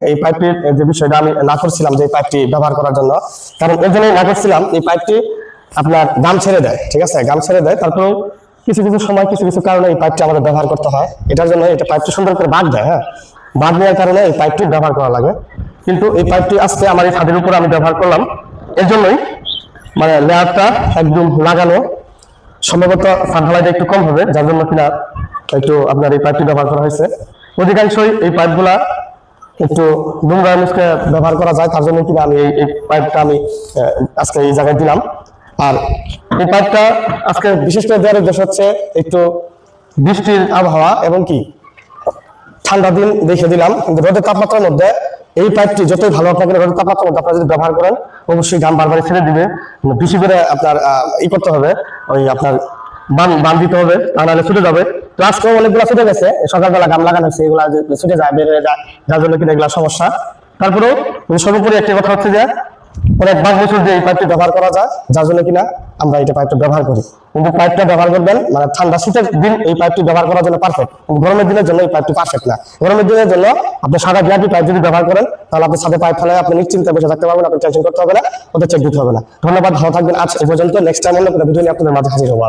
এই পাইপটির যে বিষয়টা আমি না করছিলাম যে এই পাইপটি ব্যবহার করার জন্য, কারণ এর জন্যই না করছিলাম এই পাইপটি আপনার গাম ছেড়ে দেয়, ঠিক আছে, গাম ছেড়ে দেয়। তারপরেও কিছু কিছু সময় কিছু কিছু কারণে এই পাইপটি আমাদের ব্যবহার করতে হয়। এটার জন্য এটা পাইপটি সুন্দর করে বাঁক দেয়, হ্যাঁ, বাঁক দেওয়ার কারণে এই পাইপটি ব্যবহার করা লাগে। কিন্তু এই পাইপটি আজকে আমার এই ছাদের উপর আমি ব্যবহার করলাম, এর জন্যই মানে লেয়ারটা একদম লাগানো, সম্ভবত ছাদ ঢালাইটা একটু কম হবে, যার জন্য কিনা একটু আপনার এই পাইপটি ব্যবহার করা হয়েছে। অধিকাংশই এই পাইপগুলা একটু নোংরা মুখে ব্যবহার করা যায়, তার জন্য কিনা আমি এই পাইপটা আমি আজকে এই জায়গায় দিলাম। আর এই পাইপটা আজকে বিশেষ করে দেওয়ার উদ্দেশ্য হচ্ছে একটু বৃষ্টির আবহাওয়া এবং কি ঠান্ডা দিন দেখে দিলাম, কিন্তু রোদের তাপমাত্রার মধ্যে এই পাইপটি যতই ভালো আপনাকে রোদের তাপমাত্রার মধ্যে আপনারা যদি ব্যবহার করেন অবশ্যই ঘাম বারবার ছেড়ে দিবে, বেশি করে আপনার করতে হবে, ওই আপনার বান দিতে হবে, তা নাহলে ছুটে যাবে। তো আজকেও অনেকগুলো ছুটে গেছে, সকালবেলা ঘাম লাগানো হয়েছে, এগুলা ছুটে যায়, বের হয়ে যায়, যার জন্য কিন্তু এগুলা সমস্যা। তারপরেও সর্বোপরি একটি কথা হচ্ছে যে অনেক বছর দিয়ে এই পাইপটি ব্যবহার করা যায়, যার জন্য কিনা আমরা এটা পাইপটা ব্যবহার করি। কিন্তু পাইপটা ব্যবহার করবেন মানে ঠান্ডা শীতের দিন এই পাইপটি ব্যবহার করার জন্য পারফেক্ট, কিন্তু গরমের দিনের জন্য এই পাইপটি পারফেক্ট না। গরমের দিনের জন্য আপনি সাদা বিআরপি পাইপ যদি ব্যবহার করেন তাহলে আপনি সাথে পাইপ ফেলে আপনি নিশ্চিন্তে বসে থাকতে পারবেন, আপনি টেনশন করতে হবে না, ওদের চেক দিতে হবে না। ধন্যবাদ, ভালো থাকবেন। আজ এই পর্যন্ত, নেক্সট টাইম অন্য কোনো ভিডিও নিয়ে আপনাদের মাঝে হাজির হবো।